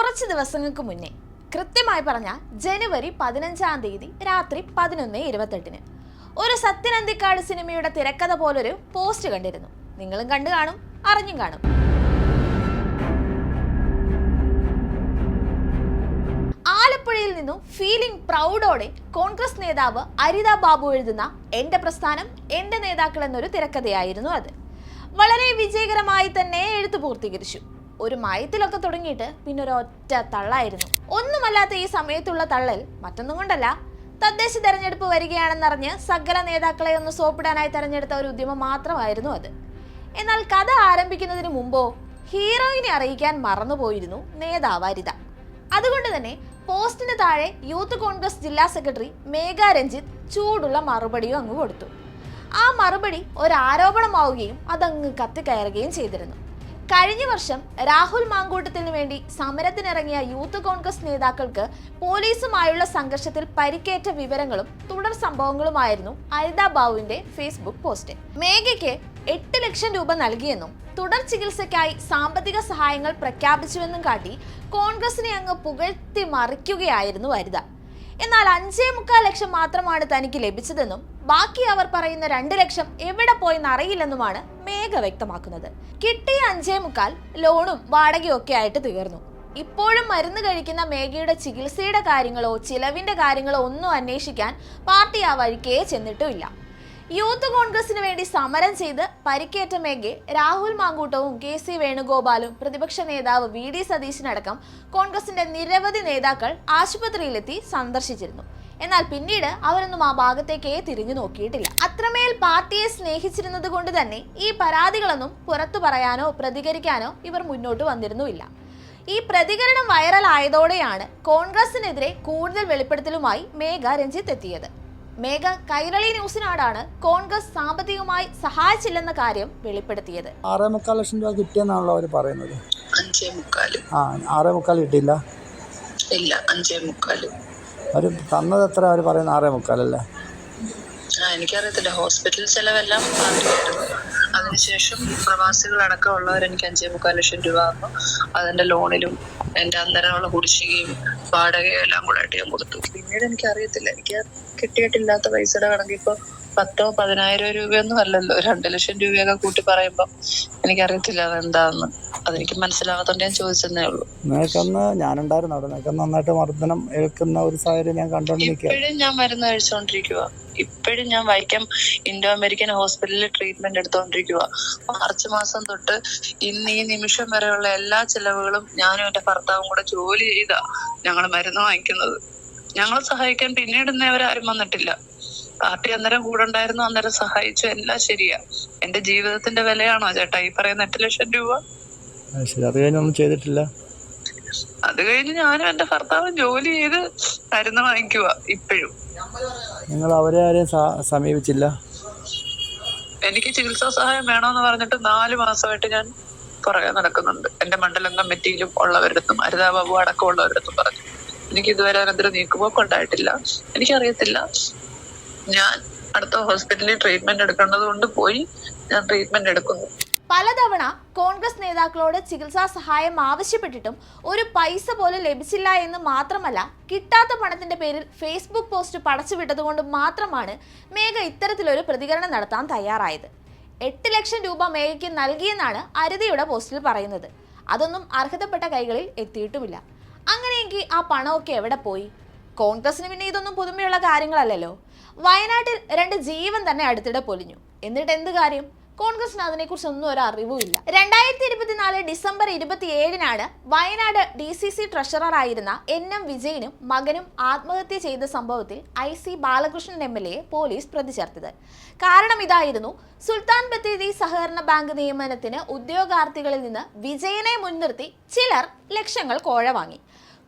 കുറച്ച് ദിവസങ്ങൾക്ക് മുന്നേ, കൃത്യമായി പറഞ്ഞ ജനുവരി 15-ാം തീയതി രാത്രി 11:28 ഒരു സത്യൻ അന്തിക്കാട് സിനിമയുടെ തിരക്കഥ പോലൊരു പോസ്റ്റ് കണ്ടിരുന്നു. നിങ്ങളും കണ്ടു കാണും, അറിഞ്ഞും കാണും. ആലപ്പുഴയിൽ നിന്നും ഫീലിംഗ് പ്രൗഡോടെ കോൺഗ്രസ് നേതാവ് അരിത ബാബു എഴുതുന്ന എന്റെ പ്രസ്ഥാനം എന്റെ നേതാക്കൾ എന്നൊരു തിരക്കഥയായിരുന്നു അത്. വളരെ വിജയകരമായി തന്നെ എഴുത്തു പൂർത്തീകരിച്ചു. ഒരു മയത്തിലൊക്കെ തുടങ്ങിയിട്ട് പിന്നെ ഒരു ഒറ്റ തള്ളായിരുന്നു. ഒന്നുമല്ലാത്ത ഈ സമയത്തുള്ള തള്ളൽ മറ്റൊന്നും കൊണ്ടല്ല, തദ്ദേശ തെരഞ്ഞെടുപ്പ് വരികയാണെന്നറിഞ്ഞ് സകല നേതാക്കളെ ഒന്ന് സോപ്പിടാനായി തെരഞ്ഞെടുത്ത ഒരു ഉദ്യമം മാത്രമായിരുന്നു അത്. എന്നാൽ കഥ ആരംഭിക്കുന്നതിന് മുമ്പോ ഹീറോയിനെ അറിയിക്കാൻ മറന്നുപോയിരുന്നു നേതാവ് അരിത. അതുകൊണ്ട് തന്നെ പോസ്റ്റിന് താഴെ യൂത്ത് കോൺഗ്രസ് ജില്ലാ സെക്രട്ടറി മേഘ രഞ്ജിത്ത് ചൂടുള്ള മറുപടിയും അങ്ങ് കൊടുത്തു. ആ മറുപടി ഒരു ആരോപണമാവുകയും അതങ്ങ് കത്തിക്കയറുകയും ചെയ്തിരുന്നു. കഴിഞ്ഞ വർഷം രാഹുൽ മാങ്കൂട്ടത്തിന് വേണ്ടി സമരത്തിനിറങ്ങിയ യൂത്ത് കോൺഗ്രസ് നേതാക്കൾക്ക് പോലീസുമായുള്ള സംഘർഷത്തിൽ പരിക്കേറ്റ വിവരങ്ങളും തുടർ സംഭവങ്ങളുമായിരുന്നു അരിത ബാബുവിന്റെ ഫേസ്ബുക്ക് പോസ്റ്റ്. മേഘയ്ക്ക് 8 ലക്ഷം രൂപ നൽകിയെന്നും തുടർ ചികിത്സയ്ക്കായി സാമ്പത്തിക സഹായങ്ങൾ പ്രഖ്യാപിച്ചുവെന്നും കാട്ടി കോൺഗ്രസിനെ അങ്ങ് പുകഴ്ത്തി മറിക്കുകയായിരുന്നു അരിത. എന്നാൽ 5.25 ലക്ഷം മാത്രമാണ് തനിക്ക് ലഭിച്ചതെന്നും ബാക്കി അവർ പറയുന്ന 2 ലക്ഷം എവിടെ പോയെന്ന് അറിയില്ലെന്നുമാണ് മേഘ വ്യക്തമാക്കുന്നത്. കിട്ടിയ 5.25 ലോണും വാടകയും ഒക്കെ ആയിട്ട് തീർന്നു. ഇപ്പോഴും മരുന്ന് കഴിക്കുന്ന മേഘയുടെ ചികിത്സയുടെ കാര്യങ്ങളോ ചിലവിന്റെ കാര്യങ്ങളോ ഒന്നും അന്വേഷിക്കാൻ പാർട്ടി ആ വഴിക്കേ ചെന്നിട്ടുമില്ല. യൂത്ത് കോൺഗ്രസിന് വേണ്ടി സമരം ചെയ്ത് പരിക്കേറ്റ മേഘയെ രാഹുൽ മാങ്കൂട്ടവും KC വേണുഗോപാലും പ്രതിപക്ഷ നേതാവ് VD സതീശനടക്കം കോൺഗ്രസിന്റെ നിരവധി നേതാക്കൾ ആശുപത്രിയിലെത്തി സന്ദർശിച്ചിരുന്നു. എന്നാൽ പിന്നീട് അവരൊന്നും ആ ഭാഗത്തേക്കേ തിരിഞ്ഞു നോക്കിയിട്ടില്ല. അത്രമേൽ പാർട്ടിയെ സ്നേഹിച്ചിരുന്നത് കൊണ്ട് തന്നെ ഈ പരാതികളൊന്നും പുറത്തു പറയാനോ പ്രതികരിക്കാനോ ഇവർ മുന്നോട്ട് വന്നിരുന്നുമില്ല. ഈ പ്രതികരണം വൈറലായതോടെയാണ് കോൺഗ്രസിനെതിരെ കൂടുതൽ വെളിപ്പെടുത്തലുമായി മേഘ രഞ്ജിത്ത് എത്തിയത്. മേഘ കൈരളി ന്യൂസിനോടാണ് കോൺഗ്രസ് സാമ്പത്തികമായി സഹായിച്ചില്ലെന്ന കാര്യം വെളിപ്പെടുത്തിയത്. 6.25 ലക്ഷം രൂപ കിട്ടിയെന്നാണല്ലോ അവർ പറയുന്നത്. 5.25 കിട്ടിയില്ല. ഇല്ല, 5.25 അവർ തന്നത് എത്ര? അവർ പറയുന്നത് 6.25 അല്ലേ? എനിക്കറിയത്തില്ല. ഹോസ്പിറ്റൽ ചെലവെല്ലാം പാർട്ടിയായിരുന്നു. അതിനുശേഷം പ്രവാസികളടക്കം ഉള്ളവർ എനിക്ക് 5.25 ലക്ഷം രൂപ ആകുമ്പോൾ അതിന്റെ ലോണിലും എന്റെ അന്നേരമുള്ള കുടിശ്ശികയും വാടകയും എല്ലാം കൂടെ ആയിട്ട് ഞാൻ കൊടുത്തു. പിന്നീട് എനിക്കറിയത്തില്ല, എനിക്ക് കിട്ടിയിട്ടില്ലാത്ത പൈസയുടെ കണക്ക് ഇപ്പൊ 10,000-10,000 രൂപയൊന്നും അല്ലല്ലോ. 2 ലക്ഷം രൂപയൊക്കെ കൂട്ടി പറയുമ്പോ എനിക്കറിയത്തില്ല അതെന്താന്ന്. അതെനിക്ക് മനസ്സിലാവാത്തോണ്ട് ഞാൻ ചോദിച്ചതേ ഉള്ളൂ. നിനക്കന്ന് ഞാനുണ്ടായിരുന്നു അവിടെ. നിനക്ക് നന്നായിട്ട് മർദ്ദനം ഏൽക്കുന്ന ഒരു സാഹചര്യം ഞാൻ കണ്ടോണ്ടിരിക്കുക. ഇപ്പോഴും ഞാൻ മരുന്ന് കഴിച്ചോണ്ടിരിക്കുക. ഇപ്പോഴും ഞാൻ വൈക്കം ഇൻഡോ അമേരിക്കൻ ഹോസ്പിറ്റലിൽ ട്രീറ്റ്മെന്റ് എടുത്തോണ്ടിരിക്കുക. മാർച്ച് മാസം തൊട്ട് ഇന്ന് ഈ നിമിഷം വരെയുള്ള എല്ലാ ചെലവുകളും ഞാനും എന്റെ ഭർത്താവും കൂടെ ജോലി ചെയ്താ ഞങ്ങൾ മരുന്ന് വാങ്ങിക്കുന്നത്. ഞങ്ങളെ സഹായിക്കാൻ പിന്നീട് ഇന്നേവരാരും വന്നിട്ടില്ല. പാർട്ടി അന്നേരം കൂടെ ഉണ്ടായിരുന്നു, അന്നേരം സഹായിച്ചു, എല്ലാം ശരിയാ. എന്റെ ജീവിതത്തിന്റെ വിലയാണോ ചേട്ടാ ഈ പറയുന്ന 8 ലക്ഷം രൂപ? അത് കഴിഞ്ഞൊന്നും ചെയ്തിട്ടില്ല. അത് കഴിഞ്ഞ് ഞാനും എന്റെ ഭർത്താവും ജോലി ചെയ്ത് മരുന്ന് വാങ്ങിക്കുക. ഇപ്പോഴും നിങ്ങൾ അവരെ ആരെയും സമീപിച്ചില്ല? എനിക്ക് ചികിത്സാ സഹായം വേണമെന്ന് പറഞ്ഞിട്ട് 4 മാസമായിട്ട് ഞാൻ പുറകെ നടക്കുന്നുണ്ട്. എന്റെ മണ്ഡലം കമ്മിറ്റിയിലും ഉള്ളവരടുത്തും അരിത ബാബു അടക്കമുള്ളവരടുത്തും പറഞ്ഞു. എനിക്ക് ഇതുവരെ അനന്തരം നീക്കുപോക്ക് ഉണ്ടായിട്ടില്ല. എനിക്കറിയത്തില്ല. ഞാൻ അടുത്ത ഹോസ്പിറ്റലിൽ ട്രീറ്റ്മെന്റ് എടുക്കേണ്ടത് കൊണ്ട് പോയി ഞാൻ ട്രീറ്റ്മെന്റ് എടുക്കുന്നു. പലതവണ കോൺഗ്രസ് നേതാക്കളോട് ചികിത്സാ സഹായം ആവശ്യപ്പെട്ടിട്ടും ഒരു പൈസ പോലും ലഭിച്ചില്ല എന്ന് മാത്രമല്ല, കിട്ടാത്ത പണത്തിന്റെ പേരിൽ ഫേസ്ബുക്ക് പോസ്റ്റ് പടച്ചുവിട്ടതുകൊണ്ട് മാത്രമാണ് മേഘ ഇത്തരത്തിലൊരു പ്രതികരണം നടത്താൻ തയ്യാറായത്. 8 ലക്ഷം രൂപ മേഘയ്ക്ക് നൽകിയെന്നാണ് അരിതയുടെ പോസ്റ്റിൽ പറയുന്നത്. അതൊന്നും അർഹതപ്പെട്ട കൈകളിൽ എത്തിയിട്ടുമില്ല. അങ്ങനെയെങ്കിൽ ആ പണമൊക്കെ എവിടെ പോയി? കോൺഗ്രസിന് പിന്നെ ഇതൊന്നും പുതുമയുള്ള കാര്യങ്ങളല്ലല്ലോ. വയനാട്ടിൽ 2 ജീവൻ തന്നെ അടുത്തിടെ പൊലിഞ്ഞു. എന്നിട്ട് എന്ത് കാര്യം? കോൺഗ്രസിന് അതിനെക്കുറിച്ചൊന്നും ഒരു അറിവുമില്ല. 2024 ഡിസംബർ 27-നാണ് വയനാട് DCC ട്രഷററായിരുന്ന NM വിജയനും മകനും ആത്മഹത്യ ചെയ്ത സംഭവത്തിൽ IC ബാലകൃഷ്ണൻ MLA പോലീസ് പ്രതി ചേർത്തത്. കാരണം ഇതായിരുന്നു: സുൽത്താൻ ബത്തേരി സഹകരണ ബാങ്ക് നിയമനത്തിന് ഉദ്യോഗാർത്ഥികളിൽ നിന്ന് വിജയനെ മുൻനിർത്തി ചിലർ ലക്ഷങ്ങൾ കോഴ വാങ്ങി.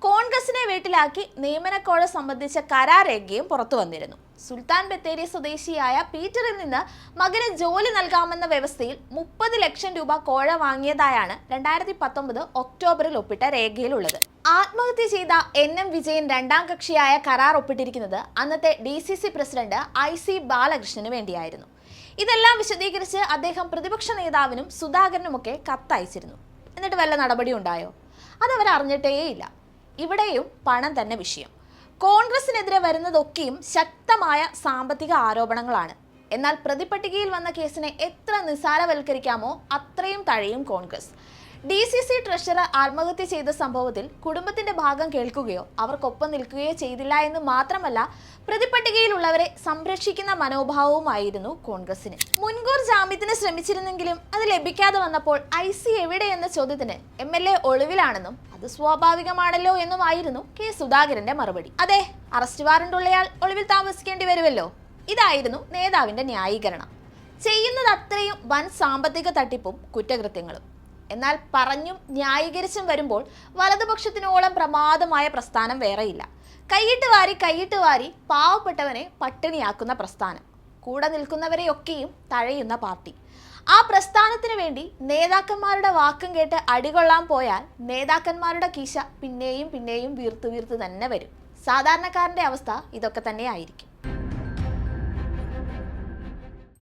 കോൺഗ്രസിനെ വീട്ടിലാക്കി നിയമനക്കോഴ സംബന്ധിച്ച കരാരേഖയും പുറത്തു വന്നിരുന്നു. സുൽത്താൻ ബത്തേരി സ്വദേശിയായ പീറ്ററിൽ നിന്ന് മകന് ജോലി നൽകാമെന്ന വ്യവസ്ഥയിൽ 30 ലക്ഷം രൂപ കോഴ വാങ്ങിയതായാണ് 2019 ഒക്ടോബറിൽ ഒപ്പിട്ട രേഖയിലുള്ളത്. ആത്മഹത്യ ചെയ്ത NM വിജയൻ 2ാം കക്ഷിയായ കരാർ ഒപ്പിട്ടിരിക്കുന്നത് അന്നത്തെ DCC പ്രസിഡന്റ് IC ബാലകൃഷ്ണന് വേണ്ടിയായിരുന്നു. ഇതെല്ലാം വിശദീകരിച്ച് അദ്ദേഹം പ്രതിപക്ഷ നേതാവിനും സുധാകരനുമൊക്കെ കത്തയച്ചിരുന്നു. എന്നിട്ട് വല്ല നടപടി ഉണ്ടായോ? അതവർ അറിഞ്ഞിട്ടേയില്ല. ഇവിടെയും പണം തന്നെ വിഷയം. കോൺഗ്രസിനെതിരെ വരുന്നതൊക്കെയും ശക്തമായ സാമ്പത്തിക ആരോപണങ്ങളാണ്. എന്നാൽ പ്രതിപട്ടികയിൽ വന്ന കേസിനെ എത്ര നിസ്സാരവൽക്കരിക്കാമോ അത്രയും തഴയും കോൺഗ്രസ്. DCC ട്രഷറർ ആത്മഹത്യ ചെയ്ത സംഭവത്തിൽ കുടുംബത്തിന്റെ ഭാഗം കേൾക്കുകയോ അവർക്കൊപ്പം നിൽക്കുകയോ ചെയ്തില്ല എന്ന് മാത്രമല്ല, പ്രതിപട്ടികയിലുള്ളവരെ സംരക്ഷിക്കുന്ന മനോഭാവവുമായിരുന്നു കോൺഗ്രസിന്. മുൻകൂർ ജാമ്യത്തിന് ശ്രമിച്ചിരുന്നെങ്കിലും അത് ലഭിക്കാതെ വന്നപ്പോൾ IC എവിടെ എന്ന ചോദ്യത്തിന് MLA ഒളിവിലാണെന്നും അത് സ്വാഭാവികമാണല്ലോ എന്നുമായിരുന്നു K സുധാകരന്റെ മറുപടി. അതെ, അറസ്റ്റ് വാറണ്ടുള്ളയാൾ ഒളിവിൽ താമസിക്കേണ്ടി വരുമല്ലോ. ഇതായിരുന്നു നേതാവിന്റെ ന്യായീകരണം. ചെയ്യുന്നത് അത്രയും വൻ സാമ്പത്തിക തട്ടിപ്പും കുറ്റകൃത്യങ്ങളും. എന്നാൽ പറഞ്ഞും ന്യായീകരിച്ചും വരുമ്പോൾ വലതുപക്ഷത്തിനോളം പ്രമാദമായ പ്രസ്ഥാനം വേറെയില്ല. കൈയിട്ട് വാരി പാവപ്പെട്ടവനെ പട്ടിണിയാക്കുന്ന പ്രസ്ഥാനം, കൂടെ നിൽക്കുന്നവരെയൊക്കെയും തഴയുന്ന പാർട്ടി. ആ പ്രസ്ഥാനത്തിന് വേണ്ടി നേതാക്കന്മാരുടെ വാക്കും കേട്ട് അടികൊള്ളാൻ പോയാൽ നേതാക്കന്മാരുടെ കീശ പിന്നെയും വീർത്ത് തന്നെ വരും. സാധാരണക്കാരന്റെ അവസ്ഥ ഇതൊക്കെ തന്നെയായിരിക്കും.